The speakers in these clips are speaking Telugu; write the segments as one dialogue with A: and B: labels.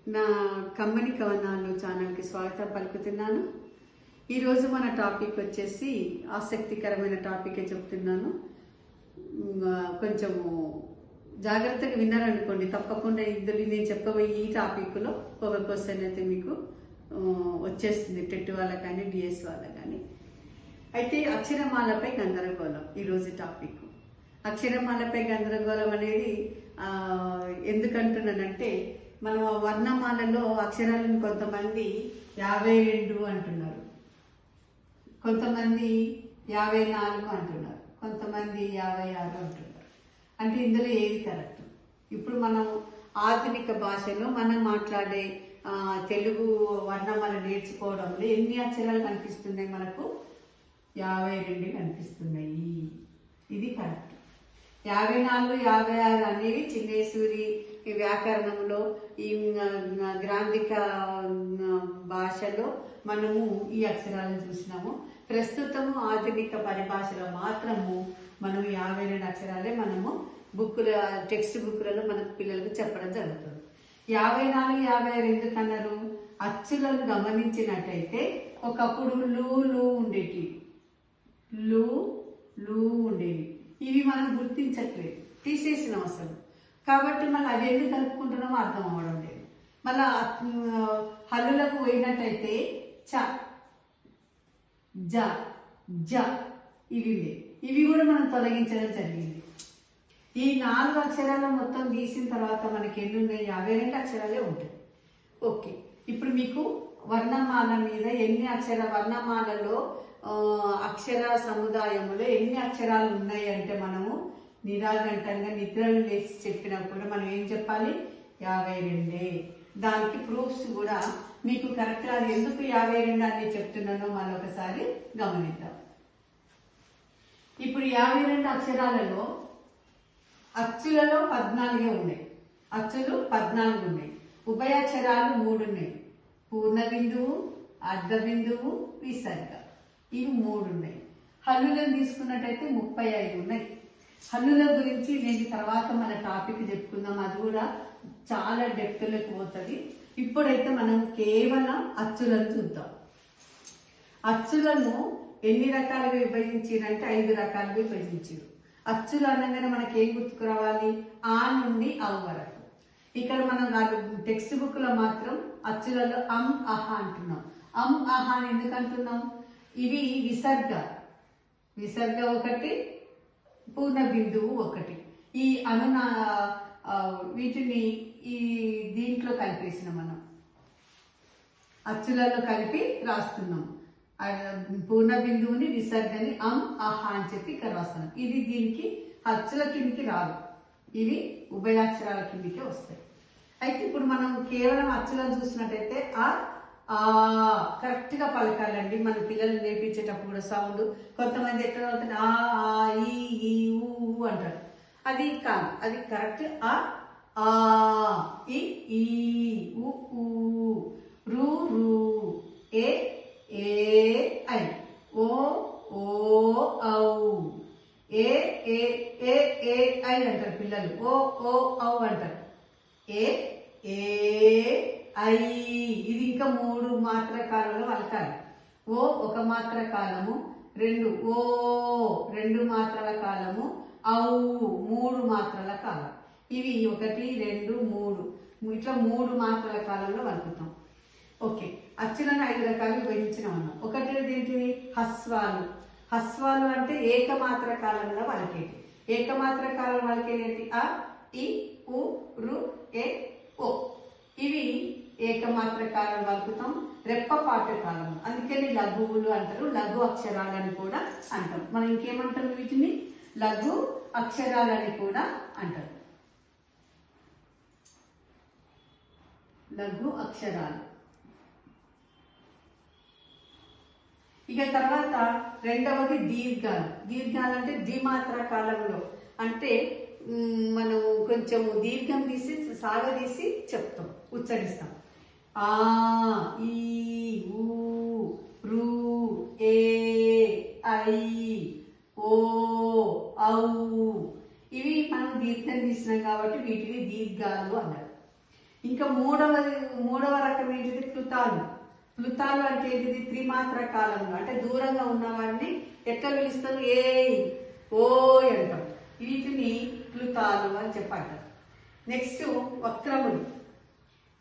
A: నా కమ్మని కవనాలు ఛానల్కి స్వాగతం పలుకుతున్నాను. ఈరోజు మన టాపిక్ వచ్చేసి ఆసక్తికరమైన టాపికే చెప్తున్నాను. కొంచెము జాగ్రత్తగా విన్నారనుకోండి, తప్పకుండా ఇందులో నేను చెప్పబోయే ఈ టాపిక్లో ఒక క్వశ్చన్ అయితే మీకు వచ్చేస్తుంది, టెట్ వాళ్ళ కానీ డిఎస్ వాళ్ళ కానీ. అయితే అక్షరమాలపై గందరగోళం ఈరోజు టాపిక్. అక్షరమాలపై గందరగోళం అనేది ఎందుకంటున్నానంటే, మనం వర్ణమాలలో అక్షరాలను కొంతమంది 52 అంటున్నారు, కొంతమంది 54 అంటున్నారు, కొంతమంది 56 అంటున్నారు. అంటే ఇందులో ఏది కరెక్ట్? ఇప్పుడు మనం ఆధునిక భాషలో మనం మాట్లాడే తెలుగు వర్ణమాల నేర్చుకోవడంలో ఎన్ని అక్షరాలు కనిపిస్తున్నాయి? మనకు 52 కనిపిస్తున్నాయి. ఇది కరెక్ట్. 54, 56 అనేవి చిన్నేశ్వరి వ్యాకరణంలో, ఈ గ్రాంధిక భాషలో మనము ఈ అక్షరాలను చూసినాము. ప్రస్తుతము ఆధునిక పరిభాషలో మాత్రము మనం 52 అక్షరాలే మనము టెక్స్ట్ బుక్లలో మనకు పిల్లలకు చెప్పడం జరుగుతుంది. 54, 56 ఎందుకన్నారు? అచ్చులను గమనించినట్టయితే ఒకప్పుడు లూ ఉండేవి, లూ ఉండేవి. ఇవి మనం గుర్తించట్లేదు, తీసేసిన అవసరం. కాబట్టి మళ్ళీ అవి ఎందుకు కలుపుకుంటున్నామో అర్థం అవ్వడం లేదు. మళ్ళా హల్లులకు పోయినట్టయితే చ, జ, జ ఇవి కూడా మనం తొలగించడం జరిగింది. ఈ 4 అక్షరాలు మొత్తం తీసిన తర్వాత మనకి ఎన్ని ఉన్నాయి? 52 అక్షరాలే ఉంటాయి. ఓకే, ఇప్పుడు మీకు వర్ణమాల మీద ఎన్ని వర్ణమాలలో అక్షర సముదాయంలో ఎన్ని అక్షరాలు ఉన్నాయి అంటే, మనము నిరాఘంటంగా నిద్రలు లేచి చెప్పినప్పుడు మనం ఏం చెప్పాలి? 52. దానికి ప్రూఫ్స్ కూడా మీకు కరెక్ట్గా అది ఎందుకు 52 అని చెప్తున్నానో మరొకసారి గమనిద్దాం. ఇప్పుడు 52 అక్షరాలలో అచ్చులలో 14 ఉన్నాయి, అచ్చులు 14 ఉన్నాయి, ఉభయాక్షరాలు 3 ఉన్నాయి, పూర్ణ బిందువు, అర్ధ బిందువు, విసర్గ, ఇవి 3 ఉన్నాయి. హల్లులను తీసుకున్నట్టయితే 35 ఉన్నాయి. హల్లుల గురించి నేను తర్వాత మన టాపిక్ చెప్పుకుందాం, అది కూడా చాలా డెప్త్లోకి పోతుంది. ఇప్పుడైతే మనం కేవలం అచ్చులను చూద్దాం. అచ్చులను ఎన్ని రకాలుగా విభజించారంటే 5 రకాలుగా విభజించారు. అచ్చులు అనగానే మనకి ఏం గుర్తుకు రావాలి? ఆ నుండి అవ్ వరకు. ఇక్కడ మనం టెక్స్ట్ బుక్ లో మాత్రం అచ్చులలో అహ అంటున్నాం. అహ అని ఎందుకు అంటున్నాం? ఇవి విసర్గ ఒకటి, పూర్ణ బిందువు ఒకటి. ఈ వీటిని ఈ దీంట్లో కలిపేసిన మనం అచ్చులలో కలిపి రాస్తున్నాం. పూర్ణ బిందువుని, విసర్గని అహ అని చెప్పి ఇక్కడ రాస్తున్నాం. ఇది దీనికి అచ్చుల కిందికి రాదు, ఇవి ఉభయాక్షరాల కిందికి వస్తాయి. అయితే ఇప్పుడు మనం కేవలం అచ్చులను చూసినట్టయితే కరెక్ట్ గా పలకాలండి. మన పిల్లలు నేర్పించేటప్పుడు కూడా సౌండ్ కొంతమంది ఎట్లా అవుతుంది, ఈ ఊ అంటారు. అది కాదు, అది కరెక్ట్. ఈ ఊ రు ఏ ఐ ఓ ఔ ఏ ఐ అంటారు పిల్లలు. ఓ ఔ అంటారు. ఐ ఇది ఇంకా 3 మాత్ర కాలంలో పలకాలి. ఓ 1 మాత్ర కాలము, 2 మాత్రల కాలము, ఔ 3 మాత్రల కాలం. ఇవి 1, 2, 3 ఇట్లా 3 మాత్రల కాలంలో పలుకుతాం. ఓకే, అచ్చులను 5 రకాలు విభజించినాం అన్నాం. ఒకటి ఏంటిది? హస్వాలు అంటే ఏకమాత్ర కాలంలో పలికేది. ఏకమాత్ర కాలం పలికేది ఏంటి? ఈ ఉ రు ఏ ఓ. ఇవి ఏకమాత్ర కాలం పలుకుతాం. రెప్పపాటు కాలం, అందుకని లఘువులు అంటారు, లఘు అక్షరాలని కూడా అంటాం. మనం ఇంకేమంటాం? వీటిని లఘు అక్షరాలని కూడా అంటారు. లఘు అక్షరాలు. ఇక తర్వాత రెండవది దీర్ఘాలు అంటే ద్విమాత్ర కాలంలో. అంటే మనం కొంచెం దీర్ఘం తీసి సాగదీసి చెప్తాం, ఉచ్చరిస్తాం. ఈ ఊ రు ఏ ఐ ఓ ఔ ఇవి మనం దీర్ఘం తీసినాం కాబట్టి వీటిని దీర్ఘాలు అన్నారు. ఇంకా మూడవ రకం ఏంటిది ప్లుతాలు. ప్లుతాలు అంటే ఏంటిది త్రిమాత్ర కాలంలో, అంటే దూరంగా ఉన్న వారిని ఎట్లా పిలుస్తాం, ఏ ఓ అంటాం. వీటిని ప్లుతాలు అని చెప్పంటారు. నెక్స్ట్ వక్రములు.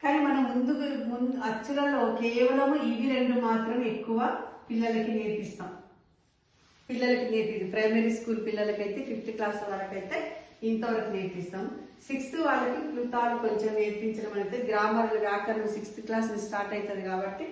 A: కానీ మనం ముందు అచ్చులలో కేవలం ఇవి రెండు మాత్రం ఎక్కువ పిల్లలకి నేర్పిస్తాం. ప్రైమరీ స్కూల్ పిల్లలకైతే 5th క్లాస్ వరకు అయితే ఇంతవరకు నేర్పిస్తాం. 6th వాళ్ళకి ప్లుతాలు కొంచెం నేర్పించడం అనేది గ్రామర్ వ్యాకరణం 6th క్లాస్ స్టార్ట్ అవుతుంది కాబట్టి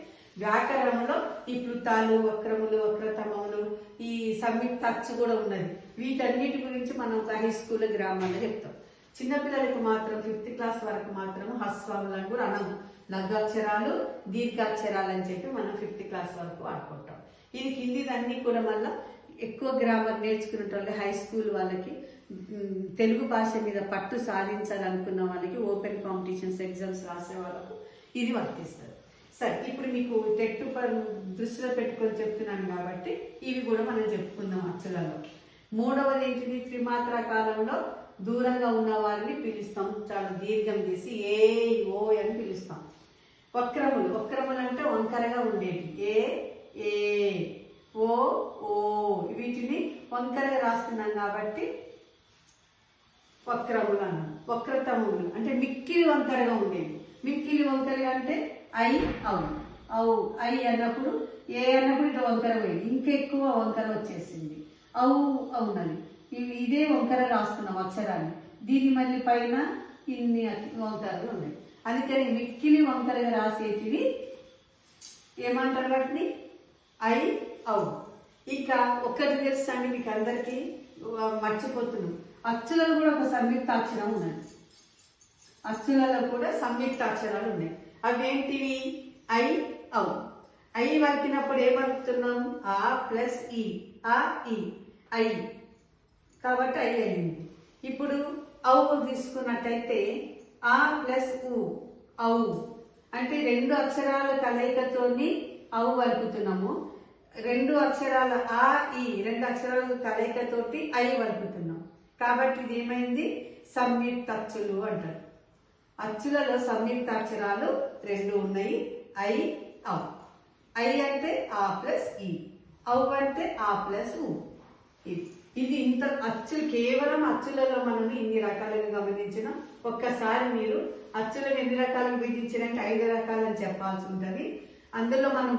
A: వ్యాకరణంలో ఈ ప్లుతాలు, వక్రములు, వక్రతమములు, ఈ సంయుక్త అచ్చు కూడా ఉన్నది. వీటన్నిటి గురించి మనం హై స్కూల్ గ్రామర్లో చెప్తాం. చిన్నపిల్లలకు మాత్రం 5th క్లాస్ వరకు మాత్రం హస్వములను కూడా అనము. లఘాక్షరాలు, దీర్ఘాక్షరాలు అని చెప్పి మనం 5th క్లాస్ వరకు వాడుకుంటాం. ఇది కిందిదన్నీ కూడా మళ్ళీ ఎక్కువ గ్రామర్ నేర్చుకునే హై స్కూల్ వాళ్ళకి, తెలుగు భాష మీద పట్టు సాధించాలనుకున్న వాళ్ళకి, ఓపెన్ కాంపిటీషన్స్ ఎగ్జామ్స్ రాసే వాళ్ళకు ఇది వర్తిస్తుంది. సరే, ఇప్పుడు మీకు టెట్ దృష్టిలో పెట్టుకొని చెప్తున్నాను కాబట్టి ఇవి కూడా మనం చెప్పుకుందాం అచ్చులలో. మూడవది ఏంటిది, త్రిమాత్ర కాలంలో దూరంగా ఉన్న వారిని పిలుస్తాం, చాలా దీర్ఘం తీసి ఏ ఓ అని పిలుస్తాం. వక్రములు అంటే వంకరగా ఉండేవి, ఏ ఓ ఓ, వీటిని వంకరగా రాస్తున్నాం కాబట్టి వక్రములు అన్నాం. వక్రతములు అంటే మిక్కిలి వంకరగా ఉండేవి. మిక్కిలి వంకరగా అంటే ఐ ఐ అన్నప్పుడు ఏ అన్నప్పుడు ఇట్లా వంకర పోయింది, ఇంకెక్కువ వంకర వచ్చేసింది. అవునది, ఇదే వంకర రాస్తున్నాం అక్షరాన్ని, దీన్ని మళ్ళీ పైన ఇన్ని వంకరలు ఉన్నాయి. అందుకని మిక్కిలి వంకరగా రాసేటివి ఏమంటారు వాటిని, ఔ. ఇంకా ఒక్కటి తెలుసండి మీకు అందరికీ, మర్చిపోతున్నాం, అచ్చులలో కూడా ఒక సంయుక్తాక్షరం ఉన్నది. అచ్చులలో కూడా సంయుక్తాక్షరాలు ఉన్నాయి. అవేంటివి, ఔ. ఐ వలికినప్పుడు ఏమనుకుతున్నాం, ఆ ప్లస్ ఈ, ఐ, కాబట్టి ఐ అయింది. ఇప్పుడు ఔ తీసుకున్నట్టయితే ఆ ప్లస్ ఊ, ఔ అంటే రెండు అక్షరాల కలయికతోని ఔ వలుపుతున్నాము. రెండు అక్షరాల రెండు అక్షరాల కలయికతోటి ఐ వలుపుతున్నాం. కాబట్టి ఇది ఏమైంది, సంయుక్త అచ్చులు అంటారు. అచ్చులలో సంయుక్త అక్షరాలు రెండు ఉన్నాయి, ఔ. ఐ అంటే ఆ ప్లస్ ఈ, ఔ అంటే ఆ ప్లస్ ఊ. ఇది ఇంత అచ్చులు, కేవలం అచ్చులలో మనం ఇన్ని రకాలుగా గమనించిన, ఒక్కసారి మీరు అచ్చులను ఎన్ని రకాలుగా విధించినంటే 5 రకాలని చెప్పాల్సి ఉంటుంది. అందులో మనం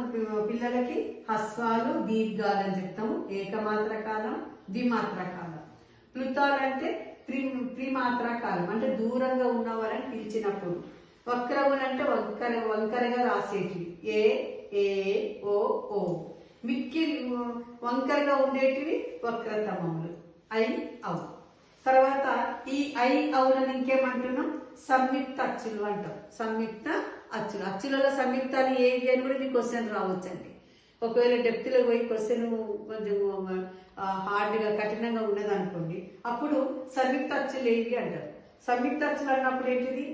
A: పిల్లలకి హస్వాలు, దీర్ఘాలు అని చెప్తాము, ఏకమాత్ర కాలం, ద్విమాత్ర కాలం. ప్లుతాలు అంటే త్రిమాత్ర కాలం, అంటే దూరంగా ఉన్నవారని పిలిచినప్పుడు. వక్రములు అంటే వంకరగా రాసేటివి, ఏ ఓ. మిక్కిలి వంకరగా ఉండేటివి వక్రతమములు, ఔ. తర్వాత ఈ ఔలను ఇంకేమంటున్నాం, సంయుక్త అచ్చులు అంటాం. సంయుక్త అచ్చులు, అచ్చులలో సంయుక్తాలు ఏవి అని కూడా మీకు క్వశ్చన్ రావచ్చండి. ఒకవేళ డెప్త్లో పోయి క్వశ్చన్ కొంచెం హార్డ్గా కఠినంగా ఉన్నది అనుకోండి, అప్పుడు సంయుక్త అచ్చులు ఏవి అంటారు. సంయుక్త అచ్చులు అన్నప్పుడు ఏంటిది,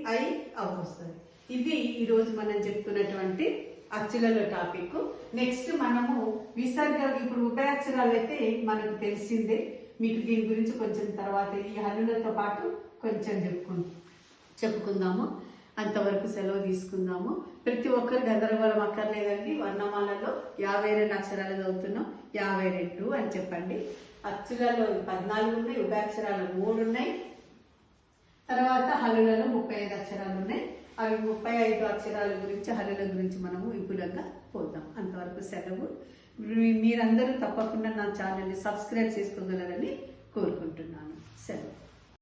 A: ఔ వస్తుంది. ఇది ఈరోజు మనం చెప్పుకున్నటువంటి అచ్చులలో టాపిక్. నెక్స్ట్ మనము విసర్గ, ఇప్పుడు ఉభయాక్షరాలు అయితే మనకు తెలిసిందే, మీకు దీని గురించి కొంచెం తర్వాత ఈ హల్లులతో పాటు కొంచెం చెప్పుకుందాము. అంతవరకు సెలవు తీసుకుందాము. ప్రతి ఒక్కరు గందరగోళం అక్కర్లేదండి. వర్ణమాలలో 52 అక్షరాలు చదువుతున్నాం, 52 అని చెప్పండి. అచ్చులలో 14 ఉన్నాయి, ఉభయాక్షరాలు 3 ఉన్నాయి. తర్వాత హల్లులలో 35 అక్షరాలు ఉన్నాయి. అవి 35 అక్షరాల గురించి, హల్లుల గురించి మనము విపులంగా పోతాం. అంతవరకు సెలవు. మీరందరూ తప్పకుండా నా ఛానల్ని సబ్స్క్రైబ్ చేసుకోగలరని కోరుకుంటున్నాను. సెలవు.